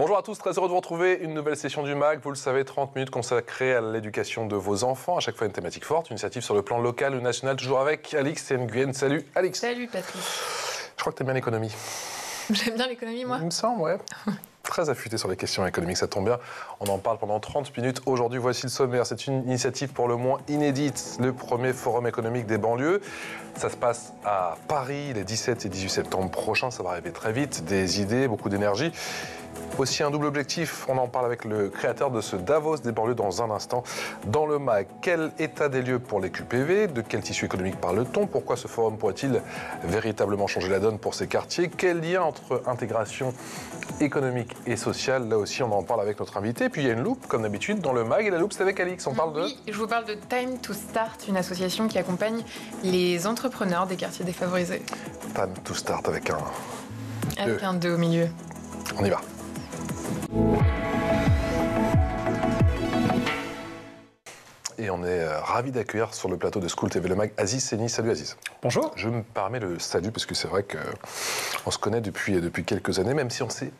Bonjour à tous, très heureux de vous retrouver. Une nouvelle session du MAG, vous le savez, 30 minutes consacrées à l'éducation de vos enfants. À chaque fois une thématique forte, une initiative sur le plan local ou national, toujours avec Alix Nguyen. Salut Alix. Salut Patrice. Je crois que tu aimes bien l'économie. J'aime bien l'économie, moi. Il me semble, ouais. Très affûté sur les questions économiques, ça tombe bien. On en parle pendant 30 minutes. Aujourd'hui, voici le sommaire. C'est une initiative pour le moins inédite, le premier forum économique des banlieues. Ça se passe à Paris les 17 et 18 septembre prochains. Ça va arriver très vite. Des idées, beaucoup d'énergie. Aussi un double objectif, on en parle avec le créateur de ce Davos des banlieues dans un instant. Dans le MAG, quel état des lieux pour les QPV? De quel tissu économique parle-t-on? Pourquoi ce forum pourrait-il véritablement changer la donne pour ces quartiers? Quel lien entre intégration économique et sociale? Là aussi, on en parle avec notre invité. Puis il y a une loupe, comme d'habitude, dans le MAG. Et la loupe, c'est avec Alix. On parle de... Oui, je vous parle de Time to Start, une association qui accompagne les entrepreneurs des quartiers défavorisés. Time to Start avec un... Avec un 2 au milieu. On y va. Et on est ravis d'accueillir sur le plateau de School TV Le Mag Aziz Seni. Salut Aziz. Bonjour. Je me permets le salut parce que c'est vrai qu'on se connaît depuis quelques années, même si on ne s'est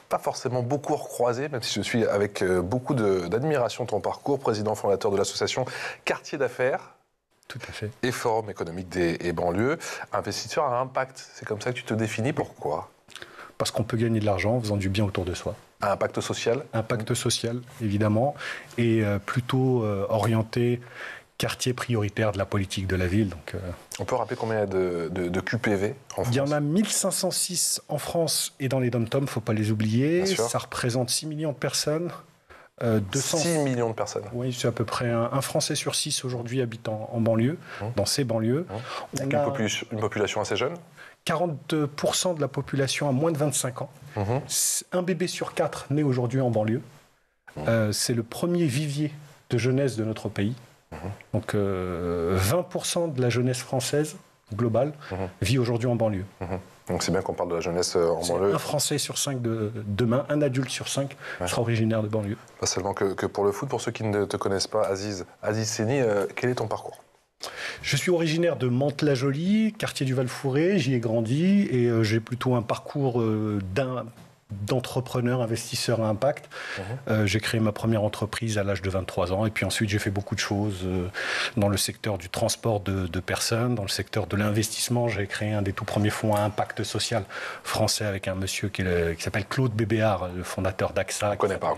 pas forcément beaucoup recroisé, même si je suis avec beaucoup d'admiration ton parcours, président fondateur de l'association Quartier d'affaires. Tout à fait. Et Forum économique des banlieues, investisseur à impact. C'est comme ça que tu te définis. Pourquoi ? Parce qu'on peut gagner de l'argent en faisant du bien autour de soi. Un impact social ? Impact social, évidemment, et plutôt orienté quartier prioritaire de la politique de la ville. Donc, on peut rappeler combien il y a de QPV en France ? Il y en a 1506 en France et dans les dom-toms, il ne faut pas les oublier. Bien sûr. Ça représente 6 millions de personnes. 6 millions de personnes. Oui, c'est à peu près un Français sur 6 aujourd'hui habite en banlieue, dans ces banlieues. Avec une population assez jeune ? 40% de la population a moins de 25 ans. Un bébé sur 4 né aujourd'hui en banlieue. C'est le premier vivier de jeunesse de notre pays. Donc 20% de la jeunesse française globale vit aujourd'hui en banlieue. Donc c'est bien qu'on parle de la jeunesse en banlieue. Un Français sur 5 demain, un adulte sur 5 sera originaire de banlieue. Pas seulement que pour le foot, pour ceux qui ne te connaissent pas, Aziz Seni, quel est ton parcours ? Je suis originaire de Mantes-la-Jolie, quartier du Val-Fouré, j'y ai grandi et j'ai plutôt un parcours d'entrepreneur, investisseur à impact. J'ai créé ma première entreprise à l'âge de 23 ans et puis ensuite j'ai fait beaucoup de choses dans le secteur du transport de personnes, dans le secteur de l'investissement. J'ai créé un des tout premiers fonds à impact social français avec un monsieur qui s'appelle Claude Bébéard, le fondateur d'AXA. On connaît pas.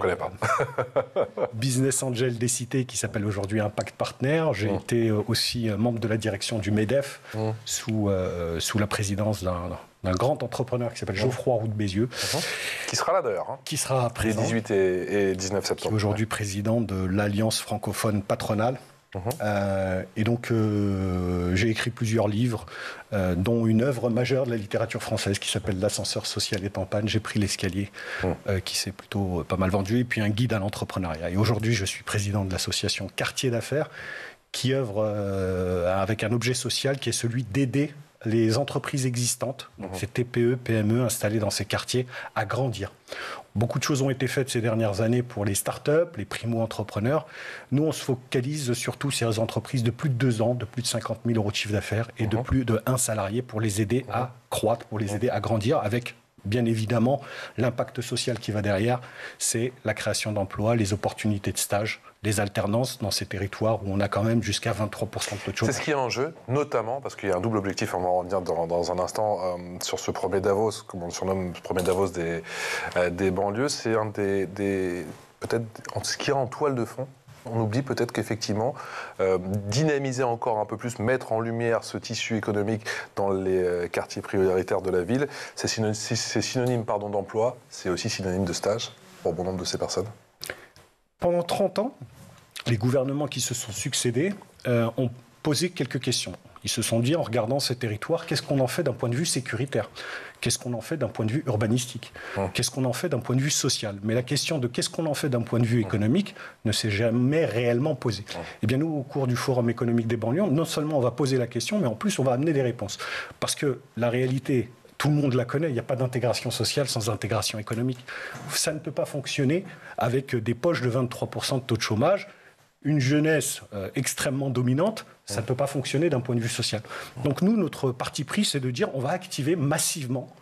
Business Angel des cités qui s'appelle aujourd'hui Impact Partner. J'ai été aussi membre de la direction du MEDEF sous la présidence d'un grand entrepreneur qui s'appelle Geoffroy Roux de Bézieux. Qui sera là d'ailleurs. Qui sera présent. Les 18 et 19 septembre. Qui est aujourd'hui président de l'Alliance francophone patronale. Et donc, j'ai écrit plusieurs livres, dont une œuvre majeure de la littérature française qui s'appelle L'ascenseur social est en panne. J'ai pris l'escalier, qui s'est plutôt pas mal vendu, et puis un guide à l'entrepreneuriat. Et aujourd'hui, je suis président de l'association Quartier d'affaires, qui œuvre avec un objet social qui est celui d'aider les entreprises existantes, donc ces TPE, PME installées dans ces quartiers, à grandir. Beaucoup de choses ont été faites ces dernières années pour les start-up, les primo-entrepreneurs. Nous, on se focalise surtout sur les entreprises de plus de 2 ans, de plus de 50 000 euros de chiffre d'affaires et de plus de 1 salarié pour les aider à croître, pour les aider à grandir avec... Bien évidemment, l'impact social qui va derrière, c'est la création d'emplois, les opportunités de stage, les alternances dans ces territoires où on a quand même jusqu'à 23% de taux de chômage. C'est ce qui est en jeu, notamment parce qu'il y a un double objectif, on va en dire dans un instant, sur ce premier Davos, comme on le surnomme, ce premier Davos des banlieues. C'est un peut-être ce qui est en toile de fond. On oublie peut-être qu'effectivement, dynamiser encore un peu plus, mettre en lumière ce tissu économique dans les quartiers prioritaires de la ville, c'est synonyme d'emploi, c'est aussi synonyme de stage pour bon nombre de ces personnes. Pendant 30 ans, les gouvernements qui se sont succédés ont posé quelques questions. Ils se sont dit, en regardant ces territoires, qu'est-ce qu'on en fait d'un point de vue sécuritaire ? Qu'est-ce qu'on en fait d'un point de vue urbanistique ? Qu'est-ce qu'on en fait d'un point de vue social ? Mais la question de qu'est-ce qu'on en fait d'un point de vue économique ne s'est jamais réellement posée. Eh bien, nous, au cours du Forum économique des banlieues, non seulement on va poser la question, mais en plus, on va amener des réponses. Parce que la réalité... Tout le monde la connaît, il n'y a pas d'intégration sociale sans intégration économique. Ça ne peut pas fonctionner avec des poches de 23% de taux de chômage, une jeunesse extrêmement dominante, ça ne peut pas fonctionner d'un point de vue social. Donc nous, notre parti pris, c'est de dire on va activer massivement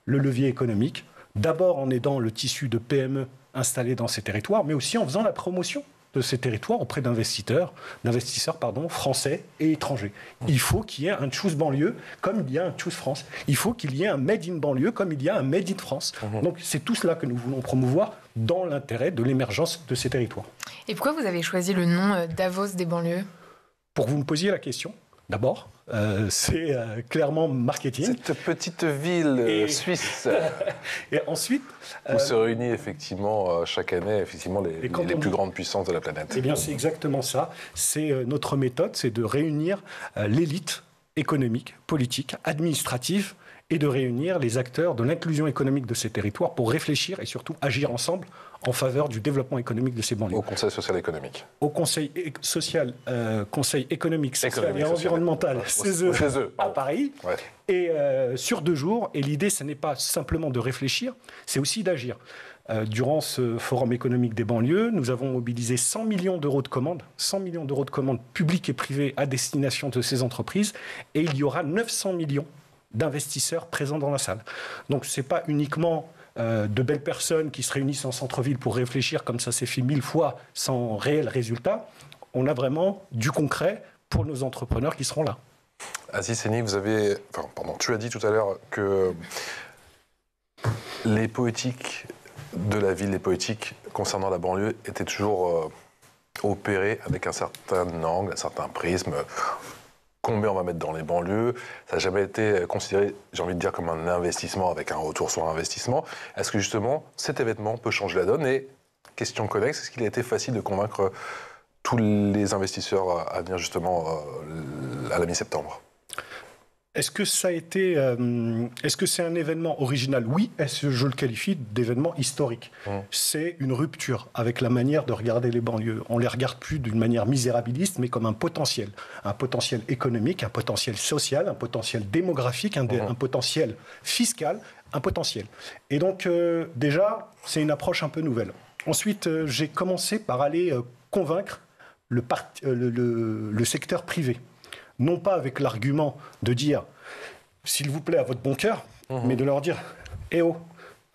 le levier économique d'abord en aidant le tissu de PME installés dans ces territoires, mais aussi en faisant la promotion de ces territoires auprès d'investisseurs français et étrangers. Il faut qu'il y ait un Choose banlieue comme il y a un Choose France. Il faut qu'il y ait un Made in banlieue comme il y a un Made in France. Donc c'est tout cela que nous voulons promouvoir dans l'intérêt de l'émergence de ces territoires. Et pourquoi vous avez choisi le nom Davos des banlieues ? Pour que vous me posiez la question, d'abord, c'est clairement marketing. Cette petite ville suisse. Et ensuite... où se réunissent effectivement chaque année les plus grandes puissances de la planète. Eh bien, c'est exactement ça. C'est notre méthode, c'est de réunir l'élite économique, politique, administrative, et de réunir les acteurs de l'inclusion économique de ces territoires pour réfléchir et surtout agir ensemble en faveur du développement économique de ces banlieues. Au Conseil social économique. Au Conseil Conseil économique, social et environnemental, CESE, à Paris. Ouais. Et sur 2 jours. Et l'idée, ce n'est pas simplement de réfléchir, c'est aussi d'agir. Durant ce forum économique des banlieues, nous avons mobilisé 100 millions d'euros de commandes, 100 millions d'euros de commandes publiques et privées à destination de ces entreprises. Et il y aura 900 millions d'investisseurs présents dans la salle. Donc ce n'est pas uniquement de belles personnes qui se réunissent en centre-ville pour réfléchir comme ça s'est fait 1000 fois sans réel résultat. On a vraiment du concret pour nos entrepreneurs qui seront là. Aziz Henni, tu as dit tout à l'heure que les politiques de la ville, les politiques concernant la banlieue étaient toujours opérées avec un certain angle, un certain prisme. Combien on va mettre dans les banlieues, ça n'a jamais été considéré, j'ai envie de dire, comme un investissement avec un retour sur investissement. Est-ce que justement, cet événement peut changer la donne? Et question connexe, est-ce qu'il a été facile de convaincre tous les investisseurs à venir justement à la mi-septembre? Est-ce que ça a été, est-ce que c'est un événement original? Oui. Est-ce que je le qualifie d'événement historique? C'est une rupture avec la manière de regarder les banlieues. On les regarde plus d'une manière misérabiliste, mais comme un potentiel économique, un potentiel social, un potentiel démographique, un potentiel fiscal, un potentiel. Et donc déjà, c'est une approche un peu nouvelle. Ensuite, j'ai commencé par aller convaincre le secteur privé. Non pas avec l'argument de dire « s'il vous plaît, à votre bon cœur », mais de leur dire « eh oh,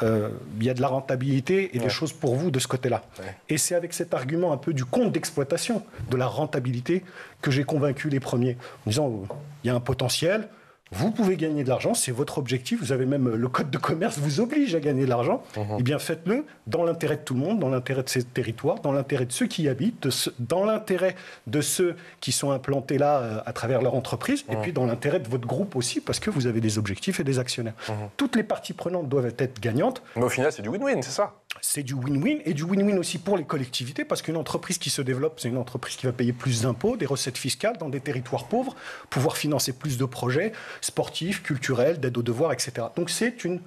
il y a de la rentabilité et des choses pour vous de ce côté-là ». Et c'est avec cet argument un peu du compte d'exploitation de la rentabilité que j'ai convaincu les premiers, en disant « il y a un potentiel ». Vous pouvez gagner de l'argent, c'est votre objectif. Vous avez même le code de commerce vous oblige à gagner de l'argent. Eh bien, faites-le dans l'intérêt de tout le monde, dans l'intérêt de ces territoires, dans l'intérêt de ceux qui y habitent, dans l'intérêt de ceux qui sont implantés là à travers leur entreprise, et puis dans l'intérêt de votre groupe aussi, parce que vous avez des objectifs et des actionnaires. Toutes les parties prenantes doivent être gagnantes. Mais au final, c'est du win-win, c'est ça? C'est du win-win, et du win-win aussi pour les collectivités, parce qu'une entreprise qui se développe, c'est une entreprise qui va payer plus d'impôts, des recettes fiscales dans des territoires pauvres, pouvoir financer plus de projets sportifs, culturels, d'aide aux devoirs, etc. Donc c'est une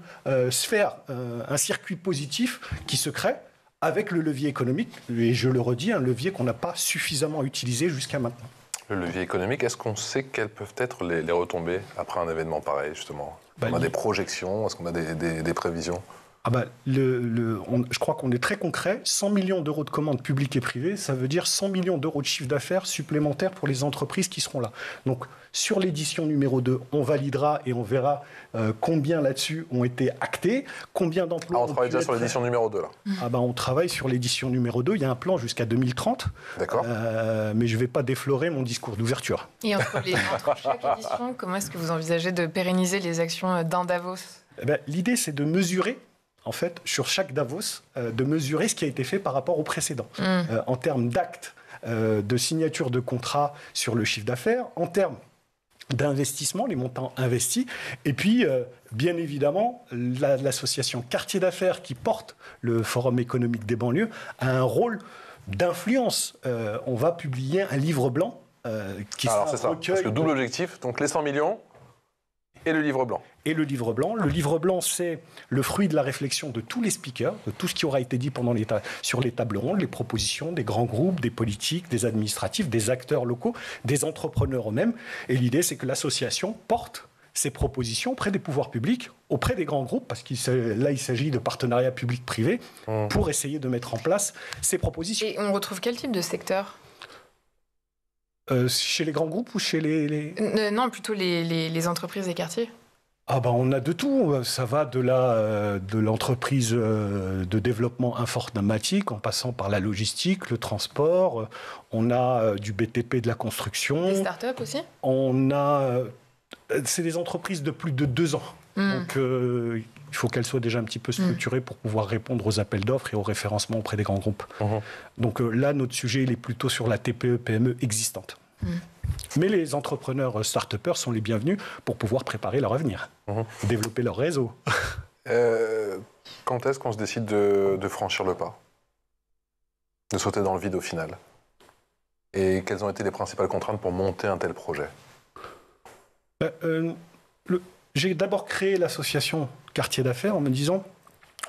sphère, un circuit positif qui se crée avec le levier économique, et je le redis, un levier qu'on n'a pas suffisamment utilisé jusqu'à maintenant. Le levier économique, est-ce qu'on sait quelles peuvent être les retombées après un événement pareil, justement? On a des projections, est-ce qu'on a des prévisions? Je crois qu'on est très concret. 100 millions d'euros de commandes publiques et privées, ça veut dire 100 millions d'euros de chiffre d'affaires supplémentaires pour les entreprises qui seront là. Donc, sur l'édition numéro 2, on validera et on verra combien là-dessus ont été actés, combien d'emplois... on travaille déjà sur l'édition numéro 2, là. On travaille sur l'édition numéro 2. Il y a un plan jusqu'à 2030. D'accord. Mais je ne vais pas déflorer mon discours d'ouverture. Et entre chaque édition, comment est-ce que vous envisagez de pérenniser les actions d'un Davos? L'idée, c'est de mesurer, en fait, sur chaque Davos, de mesurer ce qui a été fait par rapport au précédent. En termes d'actes, de signature de contrats sur le chiffre d'affaires, en termes d'investissement, les montants investis, et puis, bien évidemment, l'association Quartier d'affaires qui porte le Forum économique des banlieues a un rôle d'influence. On va publier un livre blanc qui sera un recueil... Parce que double objectif, donc les 100 millions et le livre blanc. Et le livre blanc. Le livre blanc, c'est le fruit de la réflexion de tous les speakers, de tout ce qui aura été dit sur les tables rondes, les propositions des grands groupes, des politiques, des administratifs, des acteurs locaux, des entrepreneurs eux-mêmes. Et l'idée, c'est que l'association porte ces propositions auprès des pouvoirs publics, auprès des grands groupes, parce là, il s'agit de partenariats publics-privés, pour essayer de mettre en place ces propositions. Et on retrouve quel type de secteur ? Chez les grands groupes ou chez les... Non, plutôt les entreprises et quartiers. On a de tout. Ça va de l'entreprise de développement informatique en passant par la logistique, le transport. On a du BTP, de la construction. Des startups aussi. C'est des entreprises de plus de 2 ans. Donc, il faut qu'elles soient déjà un petit peu structurées pour pouvoir répondre aux appels d'offres et au référencement auprès des grands groupes. Donc là, notre sujet, il est plutôt sur la TPE, PME existante. Mais les entrepreneurs start-upers sont les bienvenus pour pouvoir préparer leur avenir, développer leur réseau. Quand est-ce qu'on se décide de franchir le pas, de sauter dans le vide au final? Et quelles ont été les principales contraintes pour monter un tel projet? J'ai d'abord créé l'association Quartier d'affaires en me disant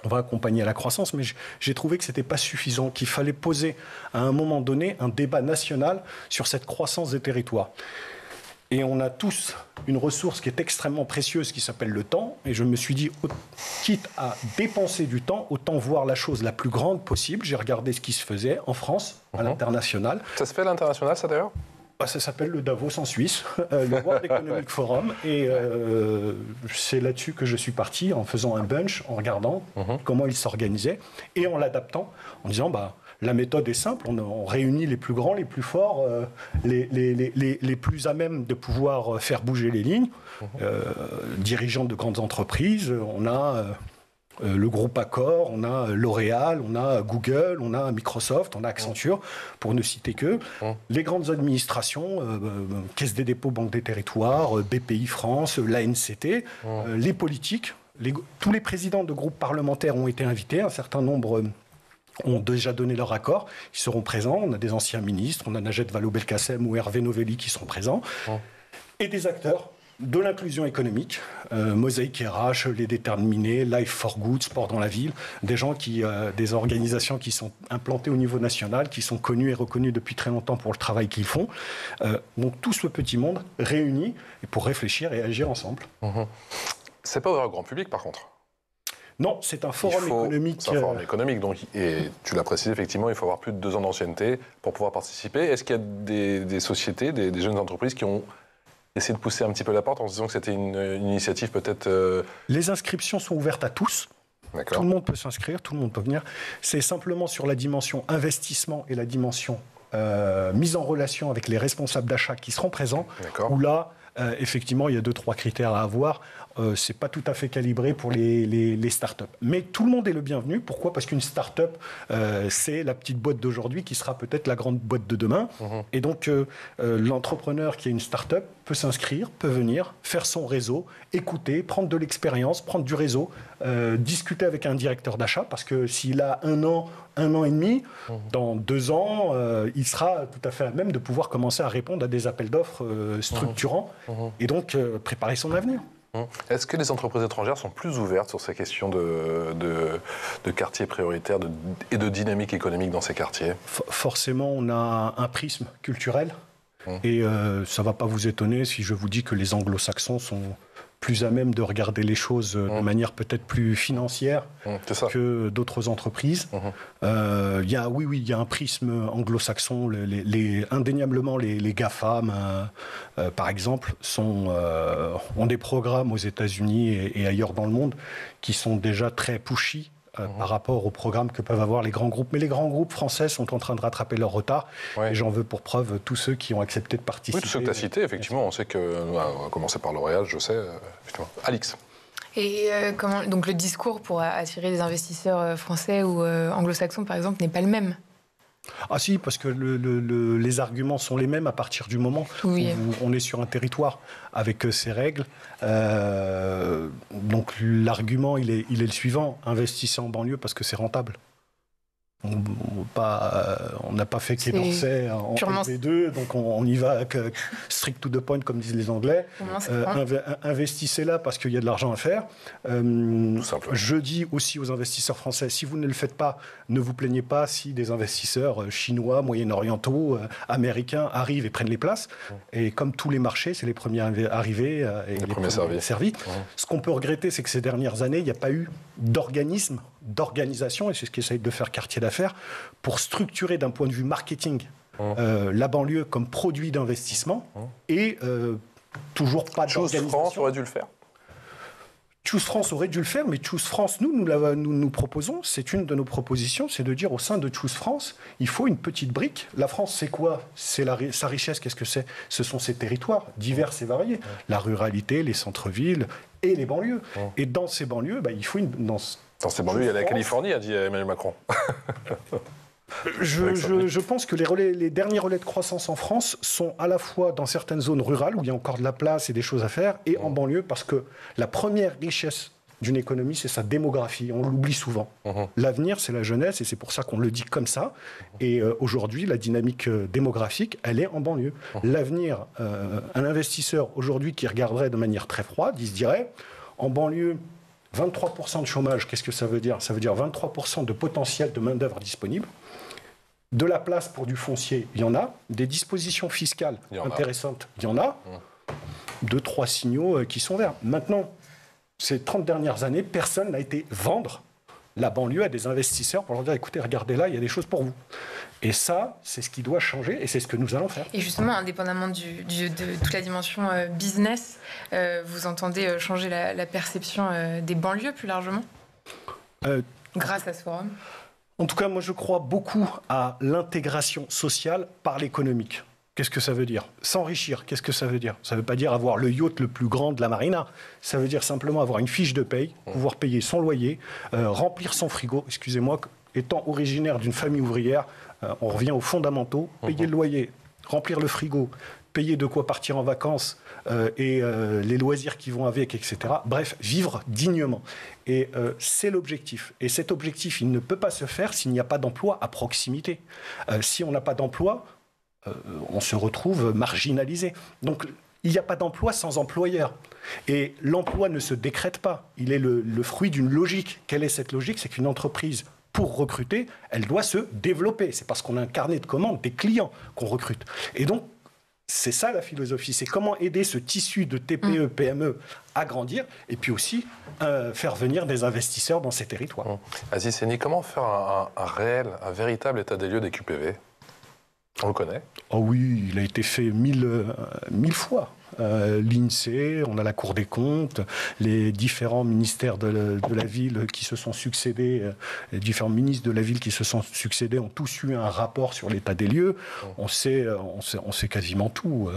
on va accompagner à la croissance, mais j'ai trouvé que ce n'était pas suffisant, qu'il fallait poser à un moment donné un débat national sur cette croissance des territoires. Et on a tous une ressource qui est extrêmement précieuse qui s'appelle le temps. Et je me suis dit, quitte à dépenser du temps, autant voir la chose la plus grande possible. J'ai regardé ce qui se faisait en France, à l'international. Ça se fait à l'international, ça d'ailleurs? Ça s'appelle le Davos en Suisse, le World Economic Forum. Et c'est là-dessus que je suis parti, en faisant un bunch, en regardant comment ils s'organisaient, et en l'adaptant, en disant, la méthode est simple, on réunit les plus grands, les plus forts, les plus à même de pouvoir faire bouger les lignes, dirigeants de grandes entreprises, on a... le groupe Accor, on a L'Oréal, on a Google, on a Microsoft, on a Accenture, pour ne citer que. Les grandes administrations, Caisse des dépôts, Banque des territoires, BPI France, l'ANCT, les politiques, tous les présidents de groupes parlementaires ont été invités, un certain nombre ont déjà donné leur accord, ils seront présents, on a des anciens ministres, on a Najat Vallaud-Belkacem ou Hervé Novelli qui seront présents, et des acteurs de l'inclusion économique, Mosaïque RH, Les Déterminés, Life for Good, Sport dans la ville, des gens des organisations qui sont implantées au niveau national, qui sont connues et reconnues depuis très longtemps pour le travail qu'ils font. Donc tout ce petit monde réuni pour réfléchir et agir ensemble. C'est pas ouvert au grand public par contre? Non, c'est un forum économique. C'est un forum économique, donc, et tu l'as précisé, effectivement, il faut avoir plus de 2 ans d'ancienneté pour pouvoir participer. Est-ce qu'il y a des sociétés, des jeunes entreprises qui ont essayer de pousser un petit peu la porte en se disant que c'était une initiative peut-être... Les inscriptions sont ouvertes à tous. Tout le monde peut s'inscrire, tout le monde peut venir. C'est simplement sur la dimension investissement et la dimension mise en relation avec les responsables d'achat qui seront présents, où là, effectivement, il y a 2-3 critères à avoir. C'est pas tout à fait calibré pour les startups. Mais tout le monde est le bienvenu. Pourquoi? Parce qu'une startup, c'est la petite boîte d'aujourd'hui qui sera peut-être la grande boîte de demain. Et donc, l'entrepreneur qui a une startup peut s'inscrire, peut venir, faire son réseau, écouter, prendre de l'expérience, prendre du réseau, discuter avec un directeur d'achat, parce que s'il a 1 an et demi, dans 2 ans, il sera tout à fait à même de pouvoir commencer à répondre à des appels d'offres structurants et donc préparer son avenir. Est-ce que les entreprises étrangères sont plus ouvertes sur ces questions de quartiers prioritaires et de dynamique économique dans ces quartiers? Forcément, on a un prisme culturel. Et ça ne va pas vous étonner si je vous dis que les anglo-saxons sont plus à même de regarder les choses de manière peut-être plus financière que d'autres entreprises. Il y a un prisme anglo-saxon. Indéniablement, les GAFAM, par exemple, ont des programmes aux États-Unis et ailleurs dans le monde qui sont déjà très pushy par rapport aux programmes que peuvent avoir les grands groupes. Mais les grands groupes français sont en train de rattraper leur retard. Et j'en veux pour preuve tous ceux qui ont accepté de participer. Oui, tous ceux que tu as cités, effectivement. On sait on va commencer par L'Oréal, je sais. Effectivement. Alix. Et donc le discours pour attirer des investisseurs français ou anglo-saxons, par exemple, n'est pas le même? Ah si, parce que les arguments sont les mêmes à partir du moment où on est sur un territoire avec ses règles. Donc l'argument, il est le suivant. Investissez en banlieue parce que c'est rentable. On n'a pas fait Quai d'Orsay en LP2, donc on y va strict to the point, comme disent les Anglais. Investissez là parce qu'il y a de l'argent à faire. Je dis aussi aux investisseurs français, si vous ne le faites pas, ne vous plaignez pas si des investisseurs chinois, moyen-orientaux, américains arrivent et prennent les places. Et comme tous les marchés, c'est les premiers arrivés et les premiers servis. Ce qu'on peut regretter, c'est que ces dernières années, il n'y a pas eu d'organisation, et c'est ce qu'essaye de faire Quartier d'affaires, pour structurer d'un point de vue marketing la banlieue comme produit d'investissement et toujours pas d'organisation. France aurait dû le faire. Choose France aurait dû le faire, mais Choose France, nous proposons, c'est une de nos propositions, c'est de dire au sein de Choose France, il faut une petite brique. La France, c'est quoi? C'est sa richesse, qu'est-ce que c'est? Ce sont ses territoires, divers et variés. La ruralité, les centres-villes et les banlieues. Et dans ces banlieues, il faut une... Dans ces banlieues, il y a la Californie, a dit Emmanuel Macron. Je pense que les derniers relais de croissance en France sont à la fois dans certaines zones rurales où il y a encore de la place et des choses à faire, et en banlieue, parce que la première richesse d'une économie, c'est sa démographie. On l'oublie souvent. L'avenir, c'est la jeunesse, et c'est pour ça qu'on le dit comme ça. Et aujourd'hui, la dynamique démographique, elle est en banlieue. L'avenir, un investisseur aujourd'hui qui regarderait de manière très froide, il se dirait, en banlieue, 23% de chômage, qu'est-ce que ça veut dire? Ça veut dire 23% de potentiel de main-d'œuvre disponible. De la place pour du foncier, il y en a. Des dispositions fiscales intéressantes, il y en a. 2-3 signaux qui sont verts. Maintenant, ces 30 dernières années, personne n'a été vendre la banlieue à des investisseurs pour leur dire, écoutez, regardez là, il y a des choses pour vous. Et ça, c'est ce qui doit changer, et c'est ce que nous allons faire. Et justement, indépendamment de toute la dimension business, vous entendez changer la perception des banlieues plus largement grâce à ce forum? En tout cas, moi, je crois beaucoup à l'intégration sociale par l'économique. Qu'est-ce que ça veut dire? S'enrichir, qu'est-ce que ça veut dire? Ça ne veut pas dire avoir le yacht le plus grand de la marina. Ça veut dire simplement avoir une fiche de paye, pouvoir payer son loyer, remplir son frigo. Excusez-moi, étant originaire d'une famille ouvrière, on revient aux fondamentaux, payer le loyer, remplir le frigo, payer de quoi partir en vacances et les loisirs qui vont avec, etc. Bref, vivre dignement. Et c'est l'objectif. Et cet objectif, il ne peut pas se faire s'il n'y a pas d'emploi à proximité. Si on n'a pas d'emploi, on se retrouve marginalisé. Donc, il n'y a pas d'emploi sans employeur. Et l'emploi ne se décrète pas. Il est le fruit d'une logique. Quelle est cette logique? C'est qu'une entreprise, pour recruter, elle doit se développer. C'est parce qu'on a un carnet de commandes des clients qu'on recrute. Et donc, c'est ça la philosophie. C'est comment aider ce tissu de TPE, PME à grandir et puis aussi faire venir des investisseurs dans ces territoires. Aziz Seni, comment faire un véritable état des lieux des QPV? On le connaît? Oh oui, il a été fait mille fois. L'INSEE, on a la Cour des comptes, les différents ministères de la ville qui se sont succédés, les différents ministres de la ville qui se sont succédés ont tous eu un rapport sur l'état des lieux. On sait quasiment tout.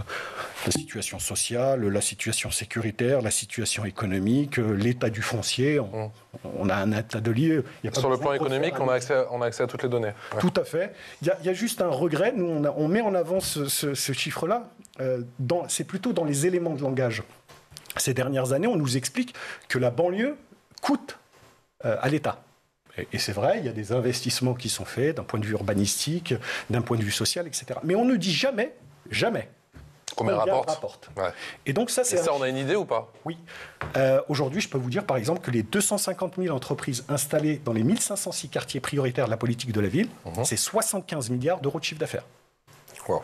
La situation sociale, la situation sécuritaire, la situation économique, l'état du foncier. On a un état de lieux. Sur le plan économique, on a accès à toutes les données. Ouais. Tout à fait. Il y a juste un regret. Nous, on met en avant ce chiffre-là. C'est plutôt dans les éléments de langage. Ces dernières années, on nous explique que la banlieue coûte à l'État. Et c'est vrai, il y a des investissements qui sont faits d'un point de vue urbanistique, d'un point de vue social, etc. Mais on ne dit jamais combien rapporte. Ouais. Et donc ça, on a une idée ou pas? Oui. Aujourd'hui, je peux vous dire, par exemple, que les 250 000 entreprises installées dans les 1506 quartiers prioritaires de la politique de la ville, c'est 75 milliards d'euros de chiffre d'affaires. Wow.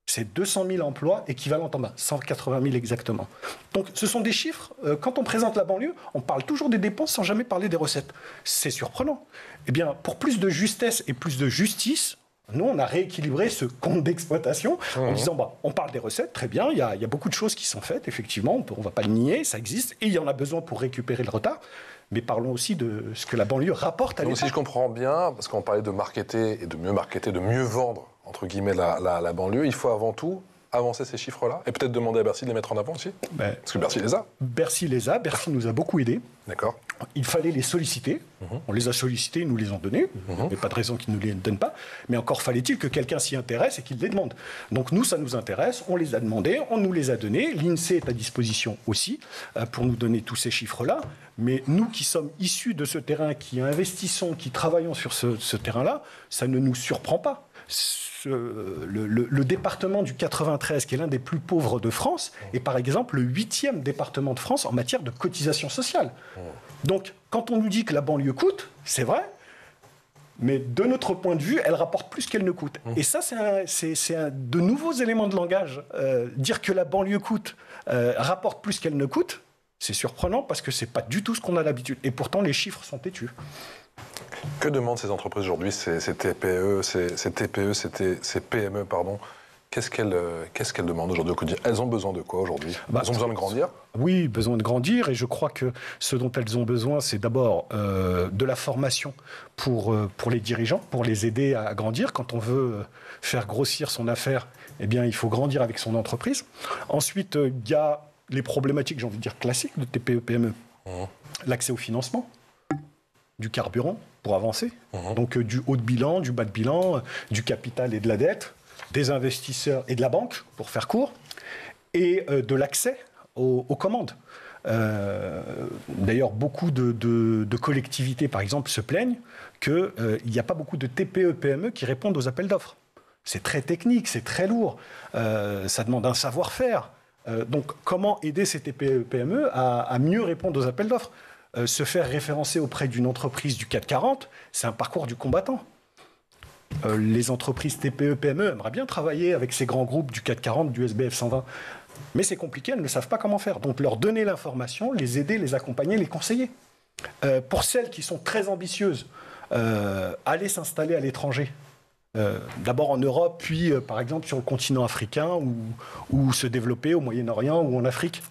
C'est 200 000 emplois équivalents en bas, 180 000 exactement. Donc ce sont des chiffres, quand on présente la banlieue, on parle toujours des dépenses sans jamais parler des recettes. C'est surprenant. Eh bien, pour plus de justesse et plus de justice, nous, on a rééquilibré ce compte d'exploitation en disant, on parle des recettes, très bien, il y a beaucoup de choses qui sont faites, effectivement, on ne va pas le nier, ça existe, et il y en a besoin pour récupérer le retard. Mais parlons aussi de ce que la banlieue rapporte à l'État. Donc si je comprends bien, parce qu'on parlait de marketer et de mieux vendre, entre guillemets, la banlieue, il faut avant tout avancer ces chiffres-là et peut-être demander à Bercy de les mettre en avant aussi? Parce que Bercy les a. Bercy les a, Bercy nous a beaucoup aidés. D'accord. Il fallait les solliciter. On les a sollicités, ils nous les ont donnés. Il n'y avait pas de raison qu'ils ne nous les donnent pas. Mais encore fallait-il que quelqu'un s'y intéresse et qu'il les demande. Donc nous, ça nous intéresse, on les a demandés, on nous les a donnés. L'INSEE est à disposition aussi pour nous donner tous ces chiffres-là. Mais nous qui sommes issus de ce terrain, qui investissons, qui travaillons sur ce terrain-là, ça ne nous surprend pas. Le département du 93, qui est l'un des plus pauvres de France, est par exemple le 8e département de France en matière de cotisation sociale. Donc, quand on nous dit que la banlieue coûte, c'est vrai, mais de notre point de vue, elle rapporte plus qu'elle ne coûte. Et ça, c'est de nouveaux éléments de langage. Dire que la banlieue coûte, rapporte plus qu'elle ne coûte, c'est surprenant parce que c'est pas du tout ce qu'on a l'habitude. Et pourtant, les chiffres sont têtus. Que demandent ces entreprises aujourd'hui, ces TPE, ces PME, qu'est-ce qu'elles demandent aujourd'hui au quotidien? Elles ont besoin de quoi aujourd'hui? Elles ont besoin de grandir? Oui, besoin de grandir. Et je crois que ce dont elles ont besoin, c'est d'abord de la formation pour les dirigeants, pour les aider à grandir. Quand on veut faire grossir son affaire, eh bien, il faut grandir avec son entreprise. Ensuite, il y a les problématiques, j'ai envie de dire, classiques de TPE-PME. L'accès au financement, du carburant pour avancer. Donc du haut de bilan, du bas de bilan, du capital et de la dette, des investisseurs et de la banque, pour faire court, et de l'accès aux commandes. D'ailleurs, beaucoup de collectivités, par exemple, se plaignent qu'il n'y a pas beaucoup de TPE-PME qui répondent aux appels d'offres. C'est très technique, c'est très lourd, ça demande un savoir-faire. Donc, comment aider ces TPE-PME à mieux répondre aux appels d'offres? Se faire référencer auprès d'une entreprise du CAC 40, c'est un parcours du combattant. Les entreprises TPE-PME aimeraient bien travailler avec ces grands groupes du CAC 40, du SBF 120. Mais c'est compliqué, elles ne savent pas comment faire. Donc leur donner l'information, les aider, les accompagner, les conseiller. Pour celles qui sont très ambitieuses, aller s'installer à l'étranger. D'abord en Europe, puis par exemple sur le continent africain, ou se développer au Moyen-Orient ou en Afrique.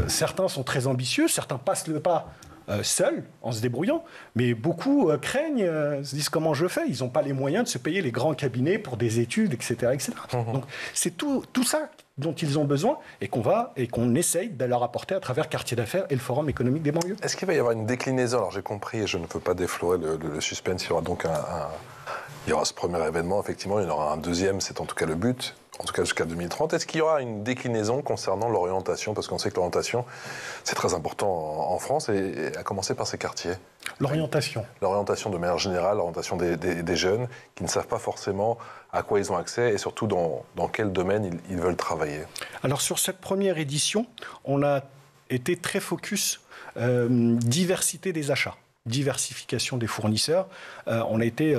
Certains sont très ambitieux, certains passent le pas seuls, en se débrouillant, mais beaucoup craignent, se disent comment je fais. Ils n'ont pas les moyens de se payer les grands cabinets pour des études, etc. etc. Donc c'est tout ça dont ils ont besoin et qu'on essaye de leur apporter à travers Quartier d'affaires et le Forum économique des banlieues. Est-ce qu'il va y avoir une déclinaison? Alors j'ai compris, et je ne veux pas déflorer le suspense, il y aura donc il y aura ce premier événement, effectivement, il y en aura un deuxième, c'est en tout cas le but, en tout cas jusqu'à 2030. Est-ce qu'il y aura une déclinaison concernant l'orientation? Parce qu'on sait que l'orientation, c'est très important en France, et à commencer par ces quartiers. L'orientation. L'orientation de manière générale, l'orientation des jeunes qui ne savent pas forcément à quoi ils ont accès et surtout dans quel domaine ils veulent travailler. Alors sur cette première édition, on a été très focus diversité des achats. Diversification des fournisseurs, on a été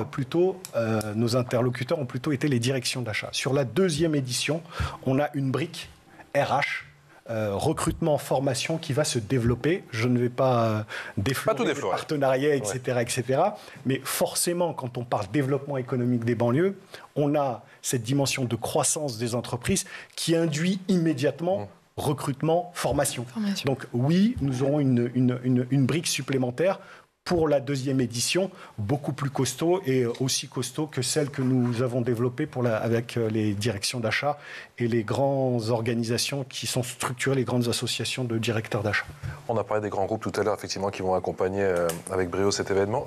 nos interlocuteurs ont plutôt été les directions d'achat. Sur la deuxième édition, on a une brique RH, recrutement, formation qui va se développer. Je ne vais pas déflorer les partenariats, etc., etc. Mais forcément, quand on parle développement économique des banlieues, on a cette dimension de croissance des entreprises qui induit immédiatement recrutement, formation. Donc oui, nous aurons une brique supplémentaire pour la deuxième édition, beaucoup plus costaud et aussi costaud que celle que nous avons développée avec les directions d'achat et les grandes organisations qui sont structurées, les grandes associations de directeurs d'achat. On a parlé des grands groupes tout à l'heure, effectivement, qui vont accompagner avec brio cet événement.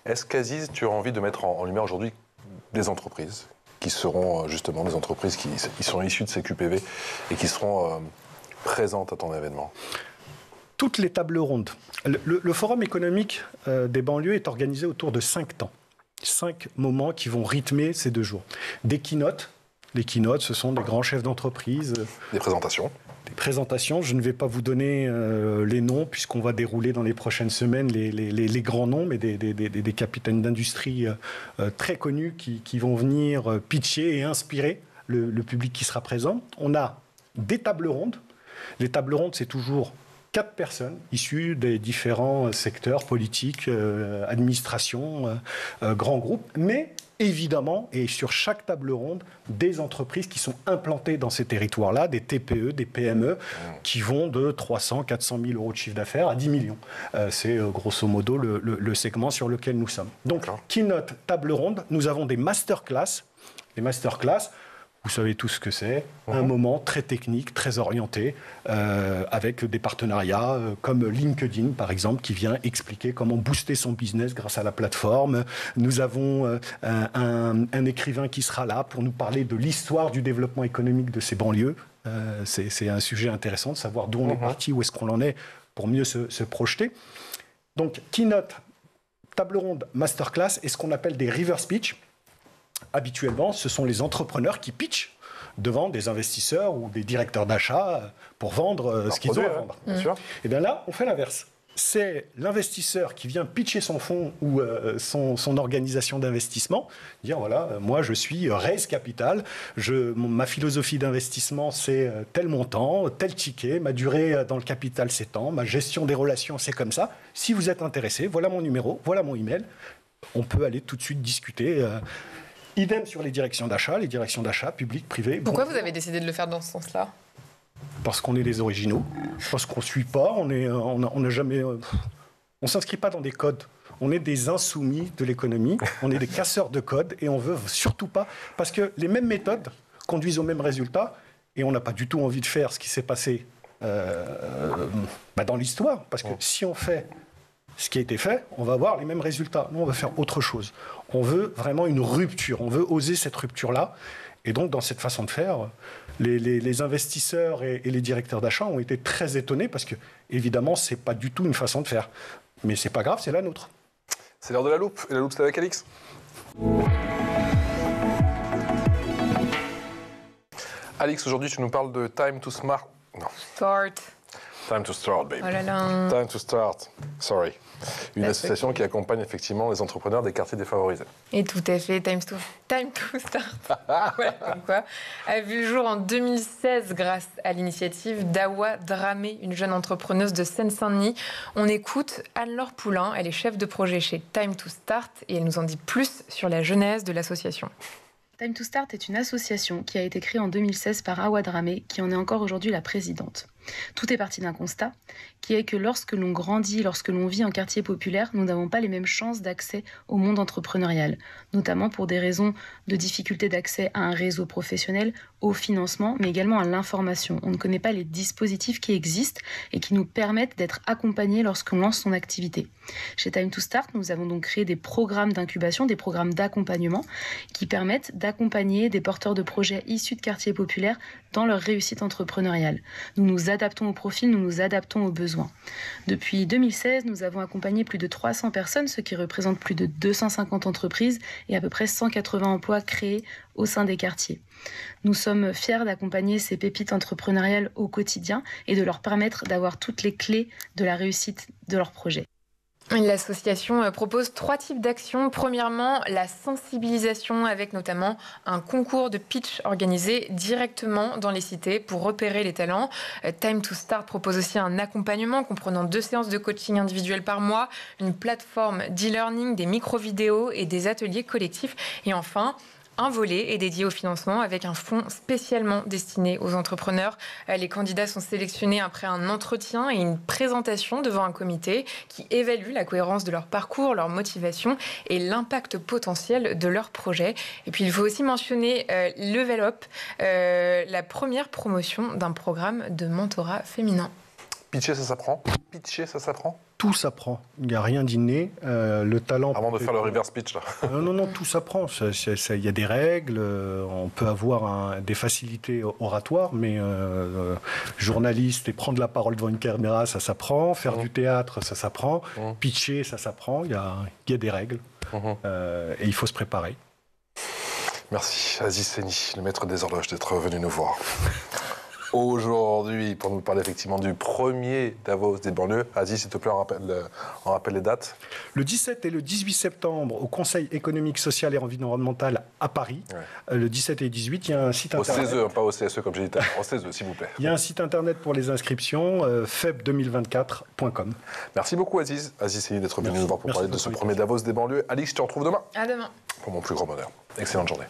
Est-ce qu'Aziz, tu as envie de mettre en lumière aujourd'hui des entreprises qui seront justement des entreprises qui sont issues de ces QPV et qui seront présentes à ton événement? Toutes les tables rondes. Le Forum économique des banlieues est organisé autour de 5 temps. 5 moments qui vont rythmer ces 2 jours. Des keynotes. Les keynotes, ce sont des grands chefs d'entreprise. Des présentations. Des présentations. Je ne vais pas vous donner les noms, puisqu'on va dérouler dans les prochaines semaines les grands noms, mais des capitaines d'industrie très connus qui vont venir pitcher et inspirer le public qui sera présent. On a des tables rondes. Les tables rondes, c'est toujours 4 personnes issues des différents secteurs politiques, administration, grands groupes, mais évidemment, et sur chaque table ronde, des entreprises qui sont implantées dans ces territoires-là, des TPE, des PME, qui vont de 300, 400 000 euros de chiffre d'affaires à 10 millions. C'est grosso modo le segment sur lequel nous sommes. Donc, keynote, table ronde, nous avons des masterclass. Les masterclass, vous savez tous ce que c'est, un moment très technique, très orienté, avec des partenariats comme LinkedIn, par exemple, qui vient expliquer comment booster son business grâce à la plateforme. Nous avons un écrivain qui sera là pour nous parler de l'histoire du développement économique de ces banlieues. C'est un sujet intéressant de savoir d'où on est parti, où est-ce qu'on en est, pour mieux se projeter. Donc, keynote, table ronde, masterclass, et ce qu'on appelle des reverse pitch. Habituellement, ce sont les entrepreneurs qui pitchent devant des investisseurs ou des directeurs d'achat pour vendre ce qu'ils ont à vendre. Et bien là, on fait l'inverse. C'est l'investisseur qui vient pitcher son fonds ou son organisation d'investissement, dire voilà, moi je suis Raise Capital, ma philosophie d'investissement c'est tel montant, tel ticket, ma durée dans le capital c'est tant, ma gestion des relations c'est comme ça. Si vous êtes intéressé, voilà mon numéro, voilà mon email. On peut aller tout de suite discuter. Idem sur les directions d'achat publiques, privées. Pourquoi vous avez décidé de le faire dans ce sens-là ? Parce qu'on est des originaux, parce qu'on ne suit pas, on n'a jamais... on ne s'inscrit pas dans des codes. On est des insoumis de l'économie, on est des casseurs de codes et on ne veut surtout pas... Parce que les mêmes méthodes conduisent aux mêmes résultats et on n'a pas du tout envie de faire ce qui s'est passé dans l'histoire. Parce que si on fait ce qui a été fait, on va avoir les mêmes résultats. Nous, on va faire autre chose. On veut vraiment une rupture, on veut oser cette rupture-là. Et donc, dans cette façon de faire, les investisseurs et les directeurs d'achat ont été très étonnés parce que, évidemment, ce n'est pas du tout une façon de faire. Mais ce n'est pas grave, c'est la nôtre. C'est l'heure de la loupe. Et la loupe, c'est avec Alix. Alix, aujourd'hui, tu nous parles de Time to Smart. Non. Start. Time to Start, baby. Oh là là. Time to Start. Sorry. Une association qui accompagne effectivement les entrepreneurs des quartiers défavorisés. Et tout à fait, Time to Start, voilà, comme quoi, a vu le jour en 2016 grâce à l'initiative d'Awa Dramé, une jeune entrepreneuse de Seine-Saint-Denis. On écoute Anne-Laure Poulain, elle est chef de projet chez Time to Start et elle nous en dit plus sur la genèse de l'association. Time to Start est une association qui a été créée en 2016 par Awa Dramé, qui en est encore aujourd'hui la présidente. Tout est parti d'un constat, qui est que lorsque l'on grandit, lorsque l'on vit en quartier populaire, nous n'avons pas les mêmes chances d'accès au monde entrepreneurial, notamment pour des raisons de difficulté d'accès à un réseau professionnel, au financement, mais également à l'information. On ne connaît pas les dispositifs qui existent et qui nous permettent d'être accompagnés lorsqu'on lance son activité. Chez Time to Start, nous avons donc créé des programmes d'incubation, des programmes d'accompagnement qui permettent d'accompagner des porteurs de projets issus de quartiers populaires dans leur réussite entrepreneuriale. Nous nous adaptons au profil, nous nous adaptons aux besoins. Depuis 2016, nous avons accompagné plus de 300 personnes, ce qui représente plus de 250 entreprises et à peu près 180 emplois créés au sein des quartiers. Nous sommes fiers d'accompagner ces pépites entrepreneuriales au quotidien et de leur permettre d'avoir toutes les clés de la réussite de leurs projets. L'association propose 3 types d'actions. Premièrement, la sensibilisation avec notamment un concours de pitch organisé directement dans les cités pour repérer les talents. Time to Start propose aussi un accompagnement comprenant 2 séances de coaching individuel par mois, une plateforme d'e-learning, des micro-vidéos et des ateliers collectifs. Et enfin, un volet est dédié au financement avec un fonds spécialement destiné aux entrepreneurs. Les candidats sont sélectionnés après un entretien et une présentation devant un comité qui évalue la cohérence de leur parcours, leur motivation et l'impact potentiel de leur projet. Et puis il faut aussi mentionner Level Up, la première promotion d'un programme de mentorat féminin. Pitcher, ça s'apprend. Pitcher, ça s'apprend. Tout s'apprend. Il n'y a rien d'inné. Le talent... Avant de faire le reverse pitch, là. Non, tout s'apprend. Il y a des règles. On peut avoir des facilités oratoires, mais journaliste et prendre la parole devant une caméra, ça s'apprend. Faire du théâtre, ça s'apprend. Pitcher, ça s'apprend. Il y a des règles. Et il faut se préparer. Merci, Aziz Seni, le maître des horloges, d'être venu nous voir. Aujourd'hui, pour nous parler effectivement du premier Davos des banlieues. Aziz, s'il te plaît, on rappelle les dates. Le 17 et le 18 septembre, au Conseil économique, social et environnemental à Paris. Ouais. Le 17 et 18, il y a un site internet. Au CESE, pas au CSE comme j'ai dit, au CESE, s'il vous plaît. Il y a un site internet pour les inscriptions, feb2024.com. Merci beaucoup, Aziz. Aziz, c'est d'être venu nous voir pour parler de ce premier Davos des banlieues. Alix, je te retrouve demain. À demain. Pour mon plus grand bonheur. Excellente journée.